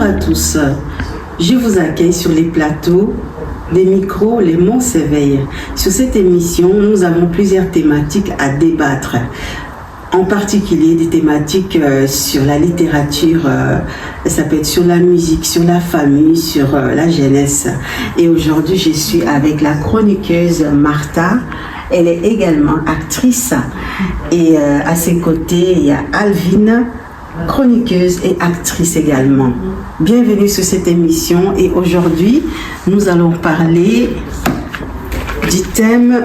à tous, je vous accueille sur les plateaux des micros Les mots s'éveillent. Sur cette émission, nous avons plusieurs thématiques à débattre. En particulier des thématiques sur la littérature, ça peut être sur la musique, sur la famille, sur la jeunesse. Et aujourd'hui, je suis avec la chroniqueuse Martha. Elle est également actrice. Et à ses côtés, il y a Alvin, chroniqueuse et actrice également. Bienvenue sur cette émission. Et aujourd'hui, nous allons parler du thème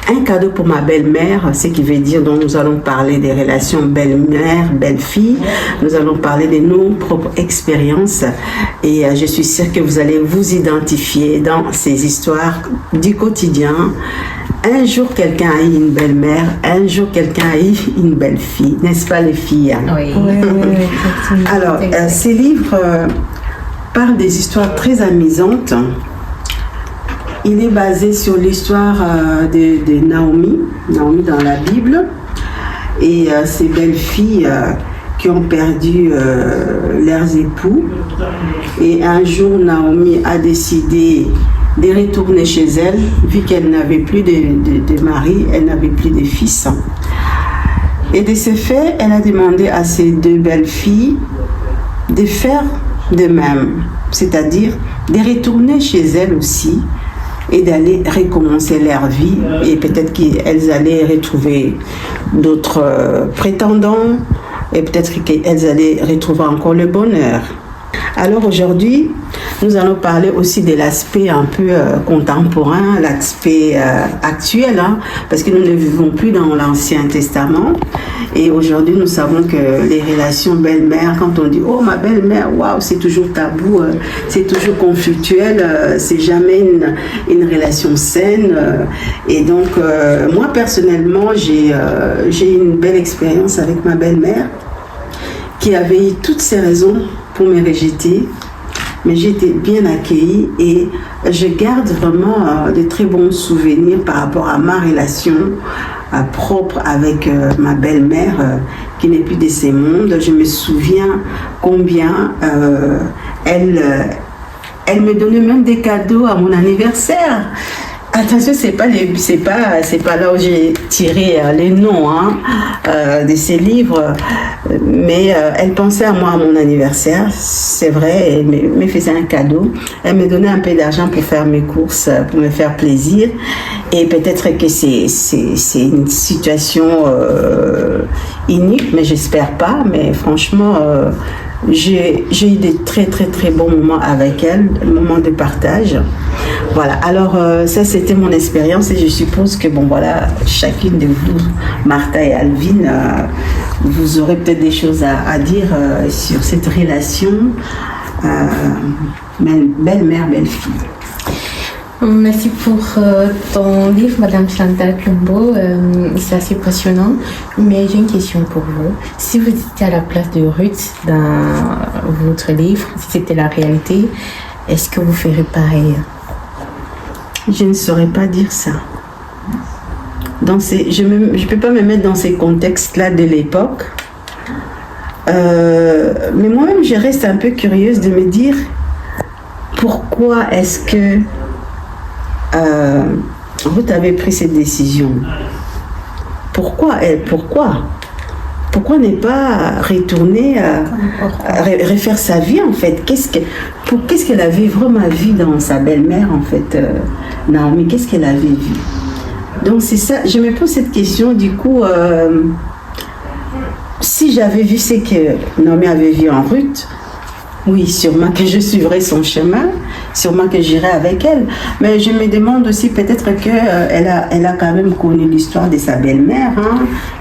un cadeau pour ma belle-mère, ce qui veut dire, donc nous allons parler des relations belle-mère, belle-fille, nous allons parler de nos propres expériences et je suis sûre que vous allez vous identifier dans ces histoires du quotidien. Un jour, quelqu'un a eu une belle-mère, un jour, quelqu'un a eu une belle-fille, n'est-ce pas les filles? Oui, exactement. Alors, ces livres parlent des histoires très amusantes. Il est basé sur l'histoire de Naomi dans la Bible, et ces belles filles qui ont perdu leurs époux. Et un jour, Naomi a décidé de retourner chez elle, vu qu'elle n'avait plus de mari, elle n'avait plus de fils. Et de ce fait, elle a demandé à ces deux belles filles de faire de même, c'est-à-dire de retourner chez elle aussi, et d'aller recommencer leur vie, et peut-être qu'elles allaient retrouver d'autres prétendants, et peut-être qu'elles allaient retrouver encore le bonheur. Alors aujourd'hui, nous allons parler aussi de l'aspect un peu contemporain, l'aspect actuel, parce que nous ne vivons plus dans l'Ancien Testament. Et aujourd'hui, nous savons que les relations belle-mère, quand on dit « Oh, ma belle-mère, waouh, c'est toujours tabou, c'est toujours conflictuel, c'est jamais une relation saine. » Et donc, moi, personnellement, j'ai une belle expérience avec ma belle-mère qui avait eu toutes ses raisons pour me rejeter. Mais j'ai été bien accueillie et je garde vraiment de très bons souvenirs par rapport à ma relation propre avec ma belle-mère qui n'est plus de ce monde. Je me souviens combien elle me donnait même des cadeaux à mon anniversaire. Attention, c'est pas là où j'ai tiré les noms de ces livres, mais elle pensait à moi à mon anniversaire, c'est vrai, elle me faisait un cadeau, elle me donnait un peu d'argent pour faire mes courses, pour me faire plaisir, et peut-être que c'est une situation unique, mais j'espère pas, mais franchement, j'ai eu des très très très bons moments avec elle, moments de partage. Voilà, alors ça c'était mon expérience et je suppose que bon voilà, chacune de vous, Martha et Alvin, vous aurez peut-être des choses à dire sur cette relation belle-mère, belle-fille. Merci pour ton livre, Madame Chantal Plumbo. C'est assez passionnant. Mais j'ai une question pour vous. Si vous étiez à la place de Ruth dans votre livre, si c'était la réalité, est-ce que vous ferez pareil? Je ne saurais pas dire ça. Je ne peux pas me mettre dans ces contextes-là de l'époque. Mais moi-même, je reste un peu curieuse de me dire pourquoi est-ce que Ruth avait pris cette décision. Pourquoi ne pas retourner refaire sa vie en fait? Qu'est-ce qu'elle avait vraiment vu dans sa belle-mère en fait, Naomi? Qu'est-ce qu'elle avait vu? Donc c'est ça, je me pose cette question du coup. Si j'avais vu ce que Naomi avait vu en Ruth, oui, sûrement que je suivrai son chemin, sûrement que j'irai avec elle. Mais je me demande aussi peut-être qu'elle a quand même connu l'histoire de sa belle-mère,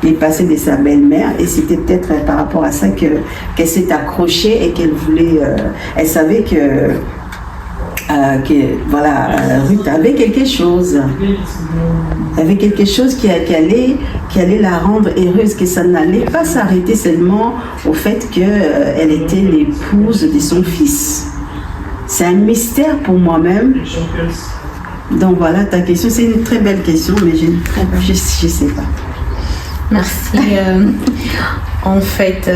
les passés de sa belle-mère. Et c'était peut-être par rapport à ça qu'elle s'est accrochée et qu'elle voulait... elle savait que voilà, Ruth avait quelque chose. Avait quelque chose qui allait la rendre heureuse, que ça n'allait pas s'arrêter seulement au fait qu'elle était l'épouse de son fils. C'est un mystère pour moi-même. Donc voilà, ta question, c'est une très belle question, mais je ne sais pas. Merci. En fait,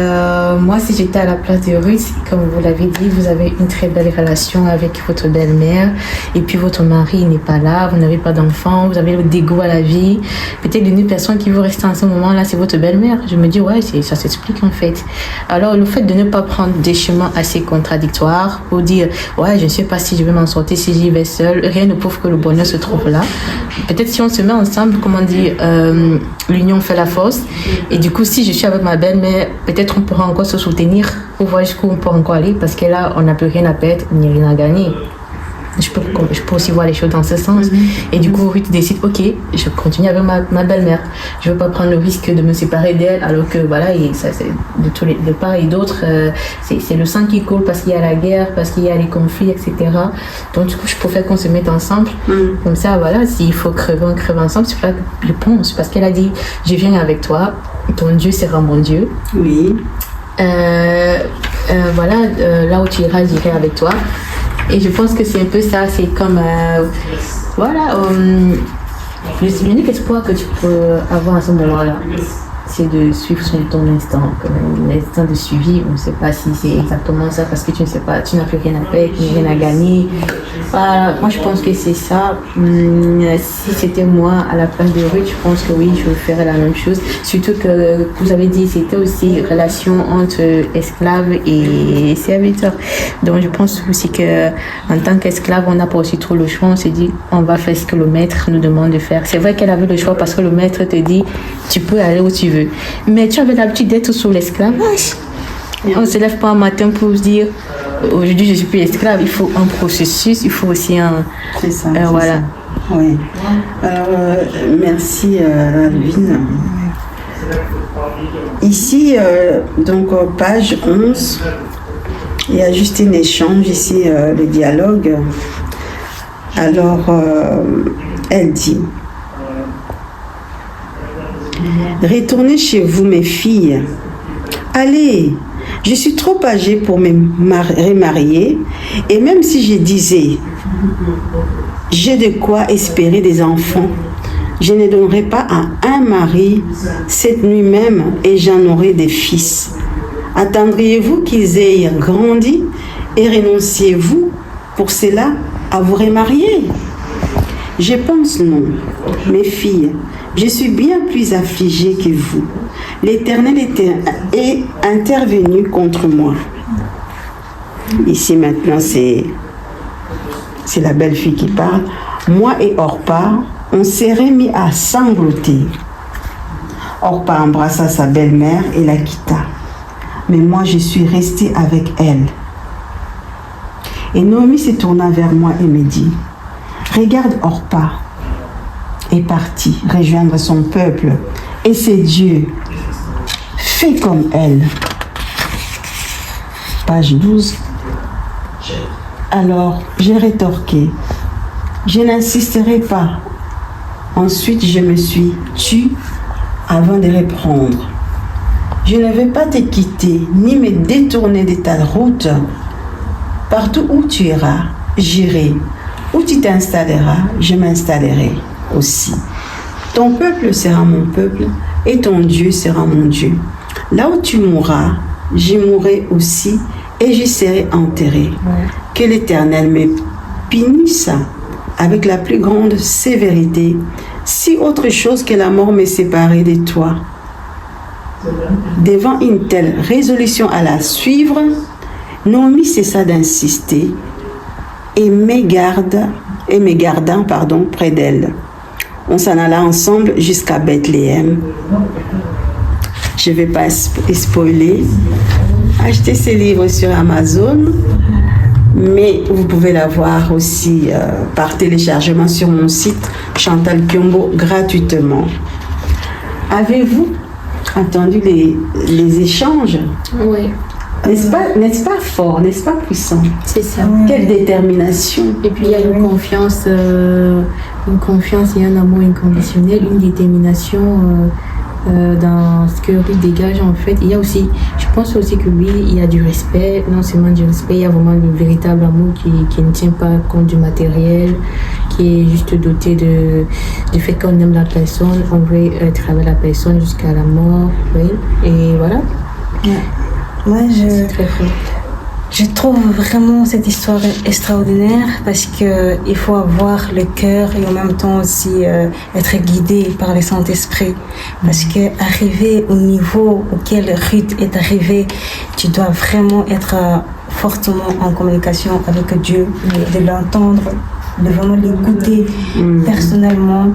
moi, si j'étais à la place de Ruth, comme vous l'avez dit, vous avez une très belle relation avec votre belle-mère, et puis votre mari n'est pas là, vous n'avez pas d'enfant, vous avez le dégoût à la vie. Peut-être l'unique personne qui vous reste en ce moment-là, c'est votre belle-mère. Je me dis, ouais, ça s'explique en fait. Alors, le fait de ne pas prendre des chemins assez contradictoires, pour dire, ouais, je ne sais pas si je vais m'en sortir, si j'y vais seule, rien ne prouve que le bonheur se trouve là. Peut-être si on se met ensemble, comment dire, l'union fait la force, et du coup, si je suis avec ma belle, mais peut-être on pourra encore se soutenir pour voir jusqu'où on peut encore aller, parce que là, on n'a plus rien à perdre ni rien à gagner. Je peux aussi voir les choses dans ce sens. Et du coup, Ruth décide, ok, je continue avec ma belle-mère. Je ne veux pas prendre le risque de me séparer d'elle, alors que voilà, et ça, c'est de part et d'autre, c'est le sang qui coule parce qu'il y a la guerre, parce qu'il y a les conflits, etc. Donc du coup, je préfère qu'on se mette ensemble. Comme ça, voilà, s'il faut crever, on crève ensemble. C'est pas je pense, parce qu'elle a dit, je viens avec toi, ton Dieu sera mon Dieu. Oui. Voilà, là où tu iras, j'irai avec toi. Et je pense que c'est un peu ça, c'est comme, voilà, l'unique espoir que tu peux avoir à ce moment-là, c'est de suivre ton instinct, l'instinct de suivi. On ne sait pas si c'est exactement ça, parce que tu ne sais pas, tu n'as plus rien à perdre, rien à gagner. Voilà, moi je pense que c'est ça. Si c'était moi à la place de Ruth, je pense que oui, je ferais la même chose. Surtout que vous avez dit, c'était aussi relation entre esclaves et serviteurs. Donc je pense aussi que en tant qu'esclave, on n'a pas aussi trop le choix. On se dit, on va faire ce que le maître nous demande de faire. C'est vrai qu'elle avait le choix parce que le maître te dit, tu peux aller où tu veux. Mais tu avais l'habitude d'être sous l'esclavage. On ne se lève pas un matin pour se dire, aujourd'hui je suis plus esclave. Il faut un processus, il faut aussi un... C'est ça. Voilà. Ça. Oui. Alors, merci Alvin. Ici, donc page 11, il y a juste un échange ici, le dialogue. Alors, elle dit, retournez chez vous, mes filles. Allez, je suis trop âgée pour me remarier, et même si je disais, j'ai de quoi espérer des enfants, je ne donnerai pas à un mari cette nuit même, et j'en aurai des fils. Attendriez-vous qu'ils aient grandi, et renonciez-vous pour cela à vous remarier? Je pense non, mes filles. Je suis bien plus affligée que vous. L'Éternel est intervenu contre moi. Ici maintenant, c'est la belle fille qui parle. Moi et Orpa, on s'est remis à sangloter. Orpa embrassa sa belle-mère et la quitta. Mais moi, je suis restée avec elle. Et Naomi se tourna vers moi et me dit, regarde, Orpa est parti rejoindre son peuple et c'est Dieu. Fais comme elle. Page 12. Alors, j'ai rétorqué, je n'insisterai pas. Ensuite, je me suis tue avant de reprendre. Je ne vais pas te quitter ni me détourner de ta route. Partout où tu iras, j'irai. Où tu t'installeras, je m'installerai aussi. Ton peuple sera mon peuple et ton Dieu sera mon Dieu. Là où tu mourras, j'y mourrai aussi et j'y serai enterré. Que l'Éternel me punisse avec la plus grande sévérité, si autre chose que la mort me séparait de toi. Devant une telle résolution à la suivre, Naomi cessa d'insister et me gardant près d'elle. On s'en alla ensemble jusqu'à Bethléem. Je ne vais pas spoiler. Achetez ces livres sur Amazon, mais vous pouvez l'avoir aussi par téléchargement sur mon site Chantal Kyombo gratuitement. Avez-vous entendu les échanges? Oui. N'est-ce pas fort, n'est-ce pas puissant? C'est ça. Quelle détermination. Et puis il y a une confiance et un amour inconditionnel, une détermination dans ce que Ruth dégage en fait. Il y a aussi, je pense aussi que oui, il y a du respect, non seulement du respect, il y a vraiment le véritable amour qui ne tient pas compte du matériel, qui est juste doté du fait qu'on aime la personne, on veut être avec la personne jusqu'à la mort, oui, et voilà. Moi, je trouve vraiment cette histoire extraordinaire parce qu'il faut avoir le cœur et en même temps aussi être guidé par le Saint-Esprit. Parce qu'arriver au niveau auquel Ruth est arrivée, tu dois vraiment être fortement en communication avec Dieu, de l'entendre, de vraiment l'écouter personnellement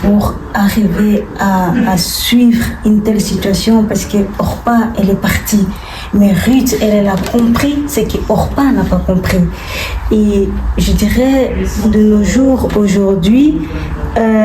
pour arriver à suivre une telle situation parce que Orpa, elle est partie. Mais Ruth, elle a compris ce que Orpa n'a pas compris. Et je dirais, de nos jours, aujourd'hui,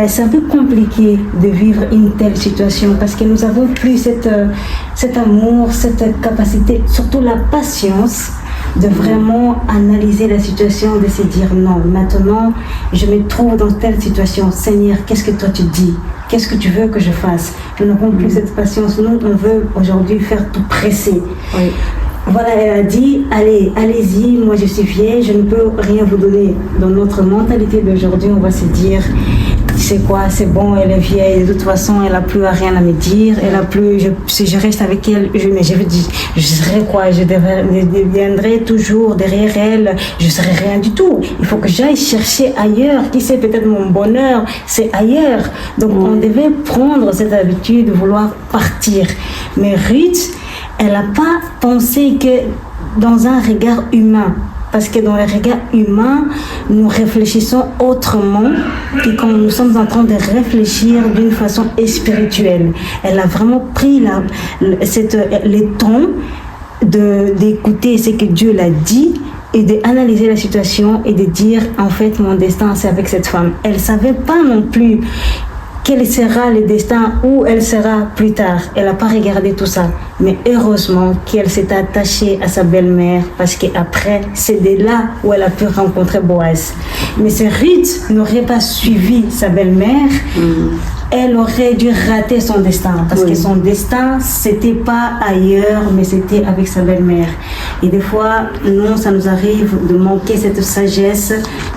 c'est un peu compliqué de vivre une telle situation parce que nous n'avons plus cet amour, cette capacité, surtout la patience de vraiment analyser la situation, de se dire non, maintenant je me trouve dans telle situation, Seigneur, qu'est-ce que toi tu dis? Qu'est-ce que tu veux que je fasse? Nous n'avons plus cette patience, nous on veut aujourd'hui faire tout presser. Oui. Voilà, elle a dit, allez-y, moi je suis vieille, je ne peux rien vous donner. Dans notre mentalité d'aujourd'hui, on va se dire, c'est quoi, c'est bon, elle est vieille, de toute façon, elle n'a plus rien à me dire, elle a plus, si je reste avec elle, je serai quoi, je deviendrai toujours derrière elle, je serai rien du tout. Il faut que j'aille chercher ailleurs, qui sait, peut-être mon bonheur, c'est ailleurs. Donc on devait prendre cette habitude de vouloir partir. Mais Ruth, elle n'a pas pensé que dans un regard humain. Parce que dans le regard humain, nous réfléchissons autrement que quand nous sommes en train de réfléchir d'une façon spirituelle. Elle a vraiment pris le temps d'écouter ce que Dieu l'a dit et d'analyser la situation et de dire, en fait, mon destin, c'est avec cette femme. Elle ne savait pas non plus quel sera le destin, où elle sera plus tard. Elle n'a pas regardé tout ça. Mais heureusement qu'elle s'est attachée à sa belle-mère parce qu'après, c'est de là où elle a pu rencontrer Boaz. Mais si Ruth n'aurait pas suivi sa belle-mère, elle aurait dû rater son destin. Parce que son destin, c'était pas ailleurs, mais c'était avec sa belle-mère. Et des fois, nous, ça nous arrive de manquer cette sagesse,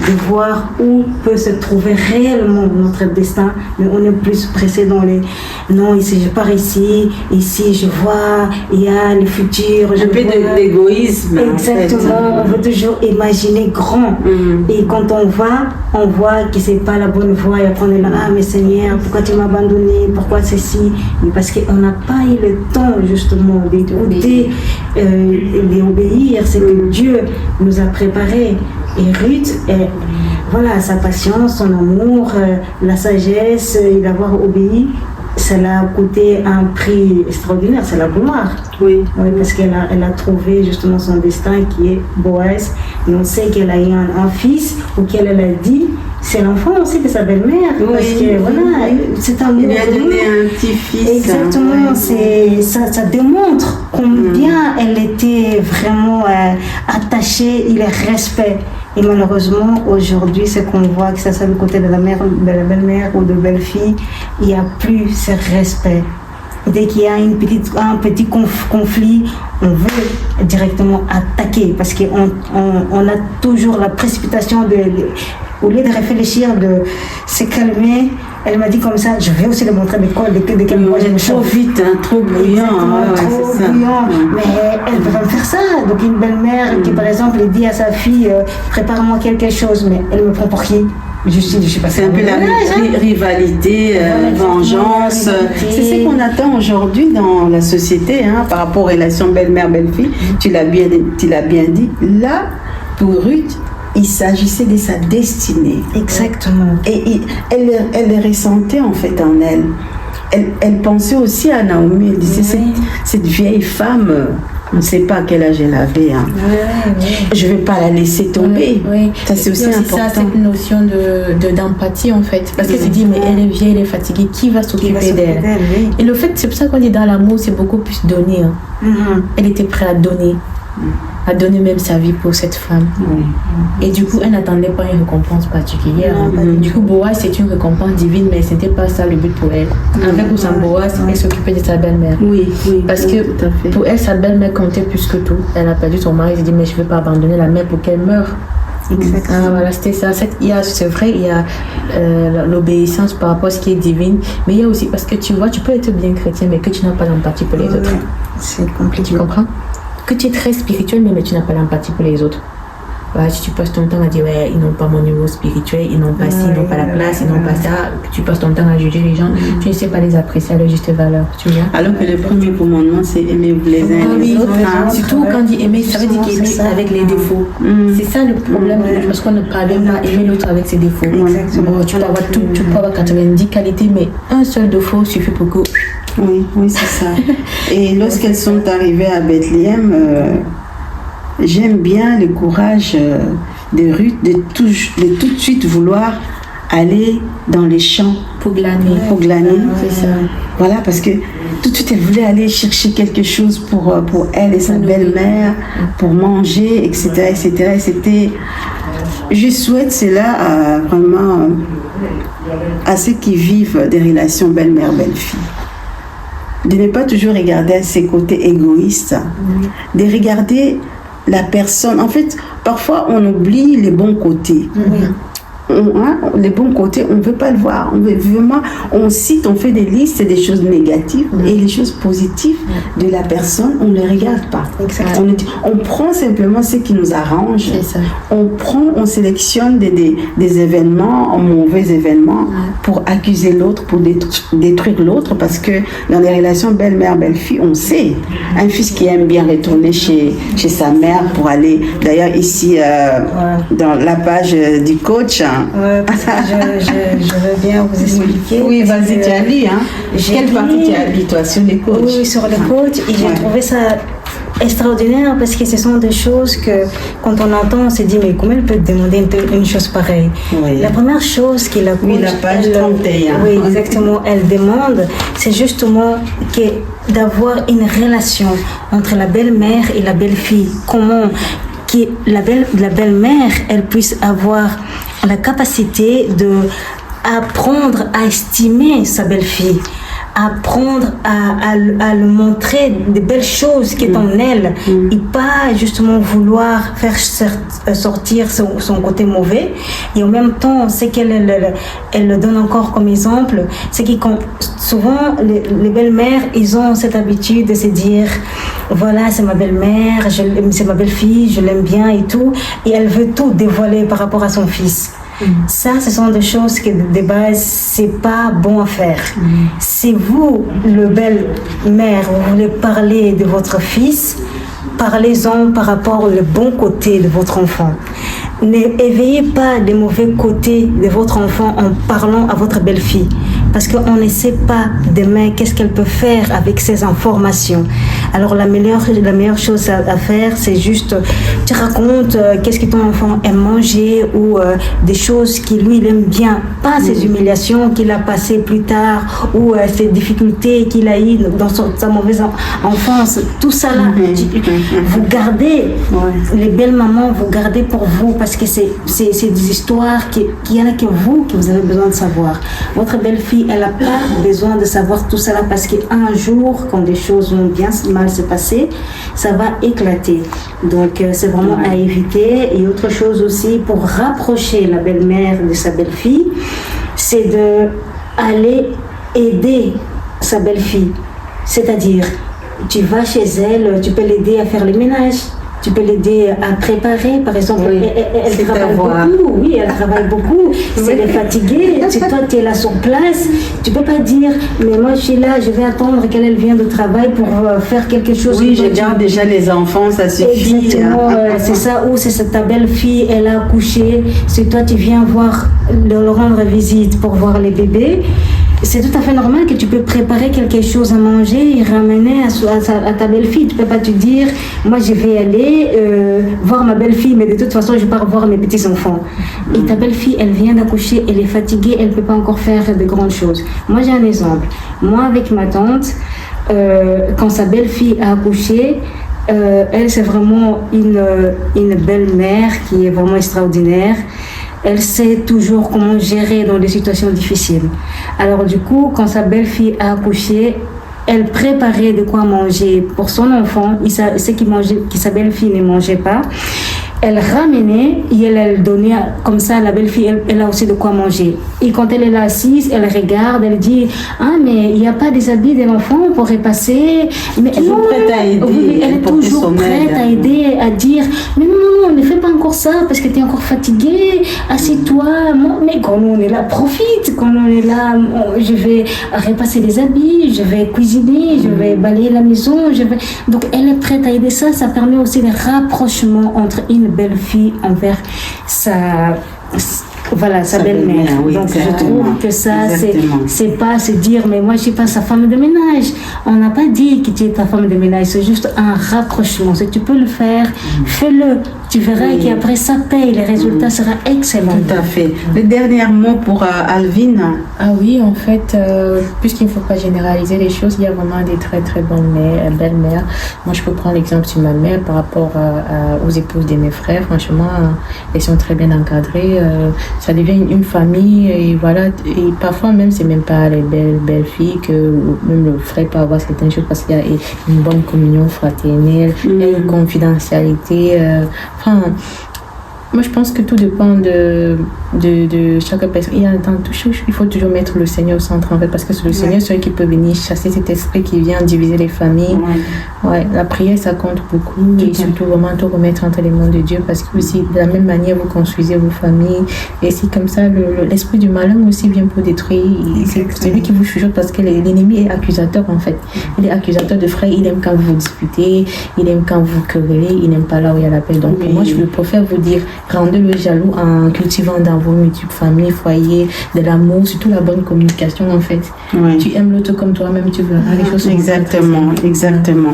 de voir où peut se trouver réellement notre destin. Mais on est plus pressé dans les... Non, ici, je pars ici je vois, il y a le futur. Un peu d'égoïsme. Exactement, on veut toujours imaginer grand. Et quand on voit que c'est pas la bonne voie, et après on est là, ah mais Seigneur, pourquoi tu m'as abandonné, pourquoi ceci? Mais parce qu'on n'a pas eu le temps justement d'écouter et d'obéir, c'est que Dieu nous a préparé. Et Ruth, voilà, sa patience, son amour, la sagesse et d'avoir obéi, ça l'a coûté un prix extraordinaire, c'est la gloire. Oui, parce qu'elle a trouvé justement son destin qui est Boaz. Et on sait qu'elle a eu un fils auquel elle a dit, c'est l'enfant aussi de sa belle-mère. Parce que voilà, c'est un il lui a donné un petit-fils. Exactement, ça démontre combien elle était vraiment attachée, il est respect. Et malheureusement, aujourd'hui, ce qu'on voit, que ça soit du côté de la mère, de la belle-mère ou de belle-fille, il n'y a plus ce respect. Dès qu'il y a un petit conflit, on veut directement attaquer parce qu'on a toujours la précipitation au lieu de réfléchir, de se calmer. Elle m'a dit comme ça, je vais aussi le montrer de quel moi je me trop vite, trop bruyant. Trop bruyant. Mais elle peut pas me faire ça. Donc une belle-mère qui par exemple dit à sa fille, prépare-moi quelque chose, mais elle me prend pour qui? Je sais pas. C'est un peu la rivalité, vengeance. C'est ce qu'on attend aujourd'hui dans la société, par rapport aux relations belle-mère, belle-fille. Tu l'as bien dit. Là, pour Ruth, il s'agissait de sa destinée. Exactement. Et elle ressentait en fait en elle. Elle pensait aussi à Naomi. Elle disait, cette vieille femme, on ne sait pas à quel âge elle avait. Je ne vais pas la laisser tomber. Ça, c'est aussi important. Ça, cette notion d'empathie, en fait. Parce qu'elle se dit, mais elle est vieille, elle est fatiguée, qui va s'occuper d'elle? Et le fait, c'est pour ça qu'on dit dans l'amour, c'est beaucoup plus donner. Elle était prête à donner. A donné même sa vie pour cette femme. Et du coup, elle n'attendait pas une récompense particulière. Du coup, Boaz, c'est une récompense divine, mais ce n'était pas ça le but pour elle. Avec ou sans Boaz, elle s'occupait de sa belle-mère. Parce que pour elle, sa belle-mère comptait plus que tout. Elle a perdu son mari, elle s'est dit, mais je ne vais pas abandonner la mère pour qu'elle meure. Exactement. Voilà, c'était ça. C'est vrai, il y a l'obéissance par rapport à ce qui est divine, mais il y a aussi, parce que tu vois, tu peux être bien chrétien, mais que tu n'as pas d'empathie pour les autres. c'est compliqué. Tu comprends? Que tu es très spirituel, mais tu n'as pas l'empathie pour les autres. Ouais, si tu passes ton temps à dire ouais, ils n'ont pas mon niveau spirituel, ils n'ont pas ci, ils n'ont pas la place, ils n'ont pas ça, tu passes ton temps à juger les gens, tu ne sais pas les apprécier à leur juste valeur, tu vois. Alors que le premier commandement, c'est aimer les uns les autres. Surtout quand on dit aimer, ça veut dire qu'aimer avec les défauts. C'est ça le problème, parce qu'on ne parvient pas à aimer l'autre avec ses défauts. Bon, tu peux avoir tout, tu peux avoir 90 qualités, mais un seul défaut suffit pour que... Oui, c'est ça. Et lorsqu'elles sont arrivées à Bethléem, j'aime bien le courage de Ruth de tout de suite vouloir aller dans les champs pour glaner. C'est ça. Voilà, parce que tout de suite elle voulait aller chercher quelque chose pour elle et sa belle-mère, pour manger, etc. Et c'était... Je souhaite cela vraiment à ceux qui vivent des relations belle-mère-belle-fille. De ne pas toujours regarder ses côtés égoïstes, de regarder la personne. En fait, parfois on oublie les bons côtés. Les bons côtés, on ne veut pas le voir. On veut vraiment, on cite, on fait des listes des choses négatives et les choses positives de la personne, on ne les regarde pas. On prend simplement ce qui nous arrange. On sélectionne des événements, mauvais événements, pour accuser l'autre, pour détruire l'autre, parce que dans les relations belle-mère, belle-fille, on sait. Un fils qui aime bien retourner chez sa mère pour aller, d'ailleurs ici, dans la page du coach, parce que je veux bien vous expliquer. Oui, vas-y, tu as lu, hein? Quelle partie tu as lu, toi, sur les coachs? Oui, sur les coachs, et j'ai trouvé ça extraordinaire parce que ce sont des choses que, quand on entend, on se dit, mais comment elle peut demander une chose pareille? La première chose qu'il a la page 31. Oui, exactement, elle demande, c'est justement d'avoir une relation entre la belle-mère et la belle-fille. Comment la belle-mère, elle puisse avoir la capacité d'apprendre à estimer sa belle-fille, apprendre à lui montrer des belles choses qui sont en elle et pas justement vouloir faire sortir son côté mauvais. Et en même temps, ce qu'elle le donne encore comme exemple, c'est que souvent les belles-mères, ils ont cette habitude de se dire voilà, c'est ma belle-mère, c'est ma belle-fille, je l'aime bien et tout, et elle veut tout dévoiler par rapport à son fils. Ça, ce sont des choses que de base, c'est pas bon à faire. Si vous, le belle-mère, vous voulez parler de votre fils, parlez-en par rapport au bon côté de votre enfant. N'éveillez pas les mauvais côtés de votre enfant en parlant à votre belle-fille. Parce qu'on ne sait pas demain qu'est-ce qu'elle peut faire avec ces informations. Alors la meilleure chose à faire, c'est juste, tu racontes qu'est-ce que ton enfant aime manger ou des choses qu'il lui aime bien. Pas ces humiliations qu'il a passées plus tard ou ces difficultés qu'il a eues dans sa mauvaise enfance. Tout ça là, vous gardez, les belles mamans, vous gardez pour vous parce que c'est des histoires qu'il y en a que vous avez besoin de savoir. Votre belle-fille, elle n'a pas besoin de savoir tout cela parce qu'un jour, quand des choses vont bien mal se passer, ça va éclater. Donc, c'est vraiment à éviter. Et autre chose aussi, pour rapprocher la belle-mère de sa belle-fille, c'est d'aller aider sa belle-fille. C'est-à-dire, tu vas chez elle, tu peux l'aider à faire le ménage. Tu peux l'aider à préparer, par exemple. Elle travaille beaucoup. Oui, elle travaille beaucoup. Si elle est fatiguée, si toi tu es là sur place, tu ne peux pas dire, mais moi je suis là, je vais attendre qu'elle vienne de travail pour faire quelque chose. Oui, je garde déjà les enfants, ça suffit. Exactement, c'est ça. Ou c'est ta belle-fille, elle a accouché. Si toi tu viens leur rendre visite pour voir les bébés, c'est tout à fait normal que tu peux préparer quelque chose à manger et ramener à ta belle-fille. Tu ne peux pas te dire, moi je vais aller voir ma belle-fille, mais de toute façon je ne vais pas revoir mes petits-enfants. Et ta belle-fille, elle vient d'accoucher, elle est fatiguée, elle ne peut pas encore faire de grandes choses. Moi j'ai un exemple. Moi avec ma tante, quand sa belle-fille a accouché, elle c'est vraiment une belle-mère qui est vraiment extraordinaire. Elle sait toujours comment gérer dans des situations difficiles. Alors du coup, quand sa belle-fille a accouché, elle préparait de quoi manger pour son enfant, ce que sa belle-fille ne mangeait pas. elle ramenait et elle donnait comme ça à la belle-fille, elle a aussi de quoi manger. Et quand elle est là assise, elle regarde, elle dit ah mais il n'y a pas des habits de l'enfant, on pourrait passer. Mais toujours prête à aider, oui, elle est toujours prête à aider, à dire mais non, ne fais pas encore ça parce que tu es encore fatiguée, assieds-toi. Mais quand on est là, profite. Quand on est là, je vais repasser les habits, je vais cuisiner, je vais balayer la maison, donc elle est prête à aider. Ça permet aussi le rapprochement entre une belle-fille envers sa belle-mère. Oui, donc je trouve que ça, c'est pas se dire mais moi je suis pas sa femme de ménage. On n'a pas dit que tu es ta femme de ménage, c'est juste un rapprochement. Si tu peux le faire, fais-le. Tu verras qu'après ça paye, le résultat sera excellent. Tout à fait. Le dernier mot pour Alvin. Ah oui, en fait, puisqu'il ne faut pas généraliser les choses, il y a vraiment des très très bonnes belles-mères. Moi, je peux prendre l'exemple de ma mère par rapport aux épouses de mes frères. Franchement, elles sont très bien encadrées. Ça devient une famille et voilà. Et parfois même, c'est même pas les belles filles que même le frère peut avoir certaines choses parce qu'il y a une bonne communion fraternelle, une confidentialité. Moi, je pense que tout dépend de chaque personne. Et dans toute chose, il faut toujours mettre le Seigneur au centre, en fait, parce que c'est le Seigneur seul qui peut venir chasser cet esprit qui vient diviser les familles. Ouais, la prière, ça compte beaucoup. Et surtout, vraiment, tout remettre entre les mains de Dieu, parce que aussi, de la même manière, vous construisez vos familles. Et si comme ça, l'esprit du malin aussi vient pour détruire. C'est lui qui vous chuchote, parce que l'ennemi est accusateur, en fait. Il est accusateur de frères. Il aime quand vous disputez, il aime quand vous querellez, il n'aime pas là où il y a la paix. Donc, pour moi, je préfère vous dire, rendez-le jaloux en cultivant dans vos multiples familles, foyers, de l'amour, surtout la bonne communication en fait. Tu aimes l'autre comme toi-même, tu verras les choses. Exactement.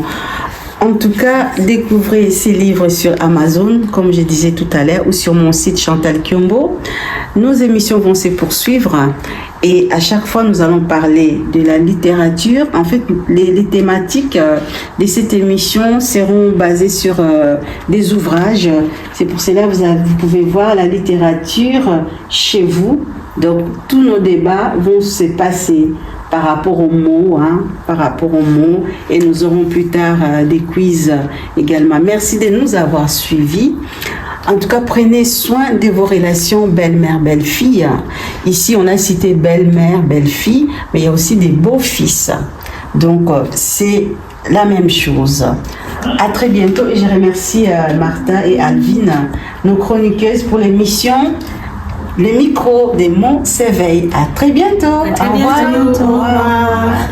En tout cas, découvrez ces livres sur Amazon, comme je disais tout à l'heure, ou sur mon site Chantal Kiombo. Nos émissions vont se poursuivre et à chaque fois, nous allons parler de la littérature. En fait, les thématiques de cette émission seront basées sur des ouvrages. C'est pour cela que vous pouvez voir la littérature chez vous. Donc, tous nos débats vont se passer par rapport aux mots, et nous aurons plus tard des quiz également. Merci de nous avoir suivis. En tout cas, prenez soin de vos relations belle-mère, belle-fille. Ici, on a cité belle-mère, belle-fille, mais il y a aussi des beaux-fils. Donc, c'est la même chose. À très bientôt et je remercie Martha et Alvin, nos chroniqueuses pour l'émission. Le micro des mots s'éveille. À très bientôt. À très bientôt. Au revoir.